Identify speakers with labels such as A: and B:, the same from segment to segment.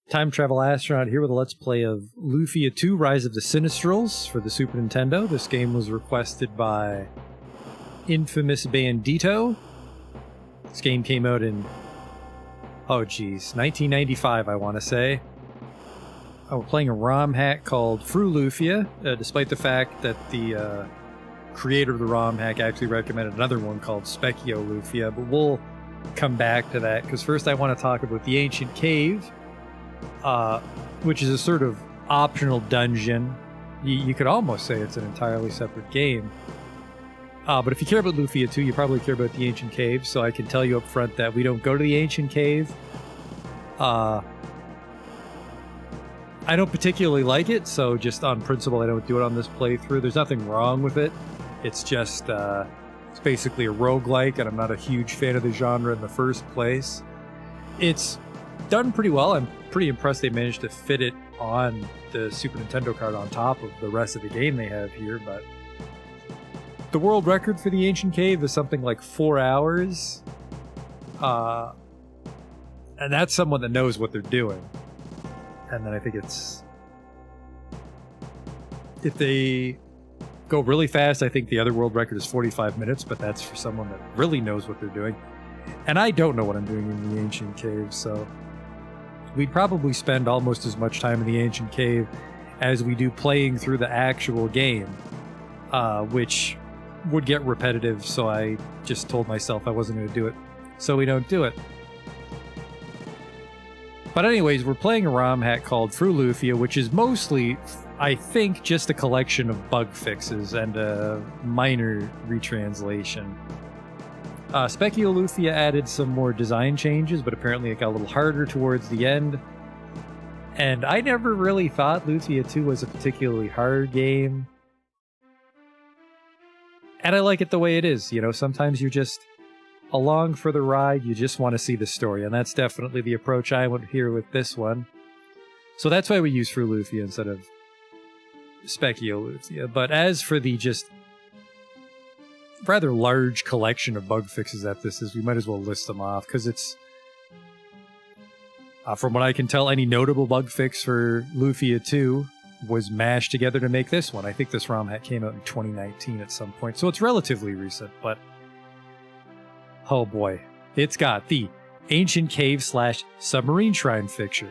A: Time Travel Astronaut here with a Let's Play of Lufia 2 Rise of the Sinistrals for the Super Nintendo. This game was requested by InfamousBandito. This game came out in, 1995, I want to say. We're playing a ROM hack called Fru Lufia, despite the fact that the creator of the ROM hack actually recommended another one called Specchio Lufia, but we'll come back to that, because first I want to talk about the Ancient Cave, which is a sort of optional dungeon. You could almost say it's an entirely separate game. But if you care about Lufia 2, you probably care about the Ancient Cave, so I can tell you up front that we don't go to the Ancient Cave. I don't particularly like it, so just on principle I don't do it on this playthrough. There's nothing wrong with it. It's just, it's basically a roguelike, and I'm not a huge fan of the genre in the first place. It's done pretty well. I'm pretty impressed they managed to fit it on the Super Nintendo card on top of the rest of the game they have here, but the world record for the Ancient Cave is something like 4 hours. And that's someone that knows what they're doing. And then I think it's... if they go really fast, I think the other world record is 45 minutes, but that's for someone that really knows what they're doing. And I don't know what I'm doing in the Ancient Cave, so we'd probably spend almost as much time in the Ancient Cave as we do playing through the actual game, which would get repetitive, so I just told myself I wasn't going to do it, so we don't do it. But anyways, we're playing a ROM hack called Fru Lufia, which is mostly, I think, just a collection of bug fixes and a minor retranslation. Specchio Lufia added some more design changes, but apparently it got a little harder towards the end. And I never really thought Lufia 2 was a particularly hard game. And I like it the way it is. You know, sometimes you're just along for the ride, you just want to see the story, and that's definitely the approach I went here with this one. So that's why we use Fru Lufia instead of Specchio Lufia. But as for the just rather large collection of bug fixes that this is, we might as well list them off, because it's, from what I can tell, any notable bug fix for Lufia 2 was mashed together to make this one. I think this ROM hack came out in 2019 at some point, so it's relatively recent, but oh boy. It's got the Ancient Cave / Submarine Shrine fixture.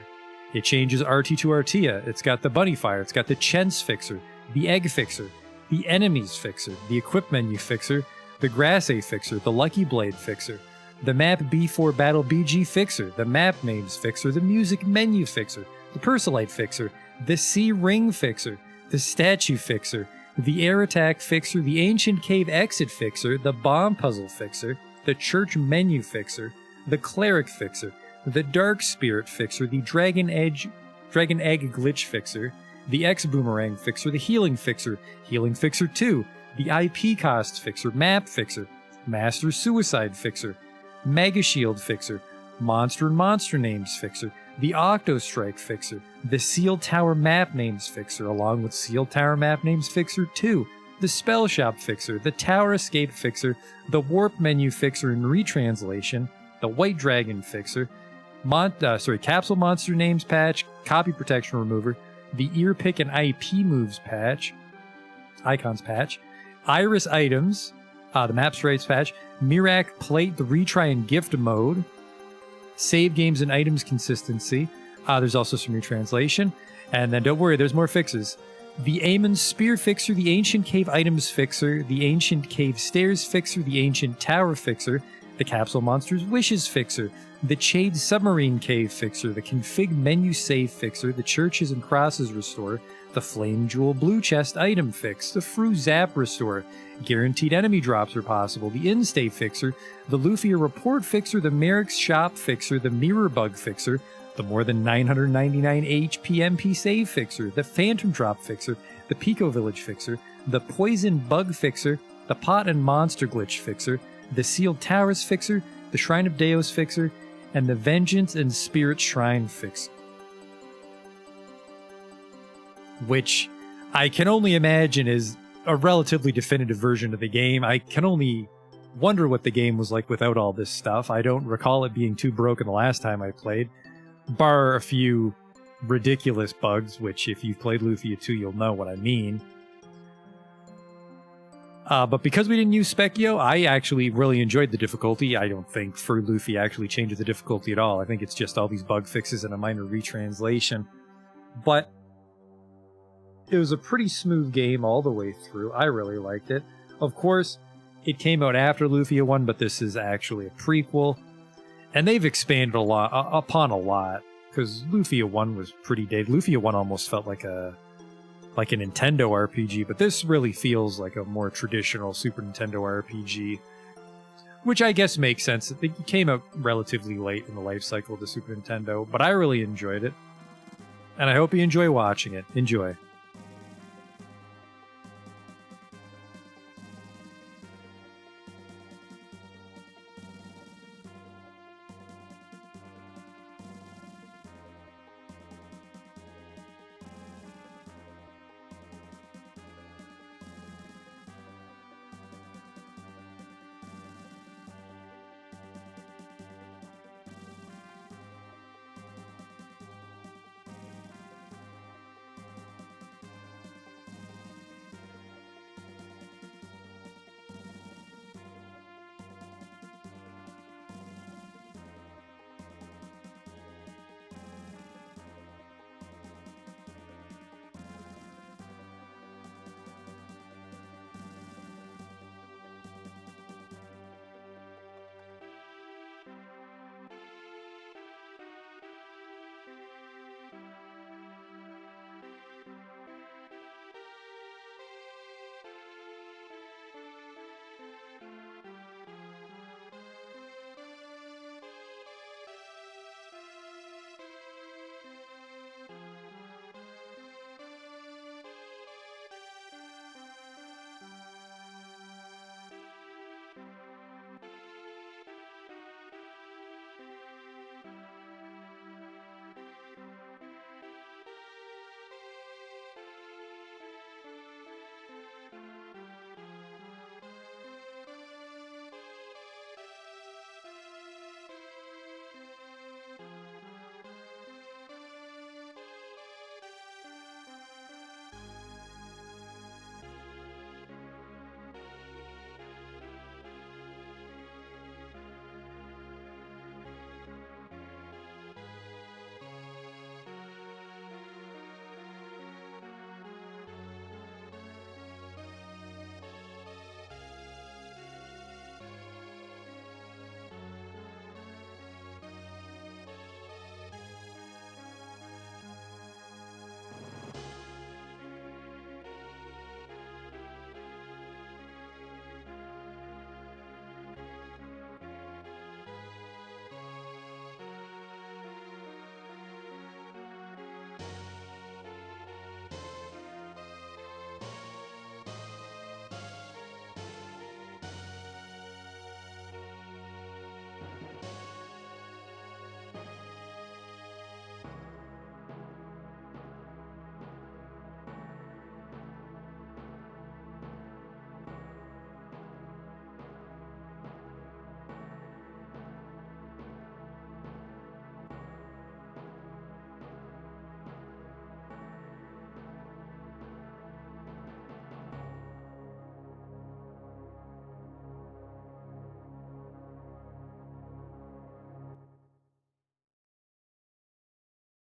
A: It changes RT to Artia. It's got the Bunny Fire. It's got the Chens fixer, the Egg fixer, the Enemies fixer, the Equip Menu fixer, the Grass A fixer, the Lucky Blade fixer, the Map B4 Battle BG fixer, the Map Names fixer, the Music Menu fixer, the Persilite fixer, the Sea Ring fixer, the Statue fixer, the Air Attack fixer, the Ancient Cave Exit fixer, the Bomb Puzzle fixer, the Church Menu fixer, the Cleric fixer, the Dark Spirit fixer, the Dragon Egg Glitch fixer, the X Boomerang fixer, the Healing fixer 2, the IP Cost fixer, Map fixer, Master Suicide fixer, Mega Shield fixer, Monster and Monster Names fixer, the Octo Strike fixer, the Seal Tower Map Names fixer, along with Seal Tower Map Names fixer 2, the Spell Shop fixer, the Tower Escape fixer, the Warp Menu fixer in retranslation, the White Dragon fixer, Capsule Monster Names patch, Copy Protection remover, the Ear Pick and IP Moves patch, Icons patch, Iris Items, the Map Sprites patch, Mirac Plate, the Retry and Gift mode, Save Games and Items consistency. There's also some retranslation, and then don't worry, there's more fixes. The Aemon Spear fixer, the Ancient Cave Items fixer, the Ancient Cave Stairs fixer, the Ancient Tower fixer, the Capsule Monster's Wishes fixer, the Chade Submarine Cave fixer, the Config Menu Save fixer, the Churches and Crosses restore, the Flame Jewel Blue Chest item fix, the Fru Zap restore, guaranteed enemy drops are possible, the In-Stay fixer, the Lufia Report fixer, the Merrick's Shop fixer, the Mirror Bug fixer, the more than 999 HP MP save fixer, the Phantom Drop fixer, the Pico Village fixer, the Poison Bug fixer, the Pot and Monster Glitch fixer, the Sealed Towers fixer, the Shrine of Deos fixer, and the Vengeance and Spirit Shrine fixer. Which I can only imagine is a relatively definitive version of the game. I can only wonder what the game was like without all this stuff. I don't recall it being too broken the last time I played, bar a few ridiculous bugs, which if you've played Lufia 2, you'll know what I mean. But because we didn't use Specchio, I actually really enjoyed the difficulty. I don't think Fur Lufia actually changes the difficulty at all. I think it's just all these bug fixes and a minor retranslation. But it was a pretty smooth game all the way through. I really liked it. Of course, it came out after Lufia 1, but this is actually a prequel. And they've expanded a lot upon a lot, because Lufia 1 was pretty dated. Lufia 1 almost felt like a Nintendo RPG, but this really feels like a more traditional Super Nintendo RPG, which I guess makes sense. It came out relatively late in the life cycle of the Super Nintendo, but I really enjoyed it, and I hope you enjoy watching it. Enjoy.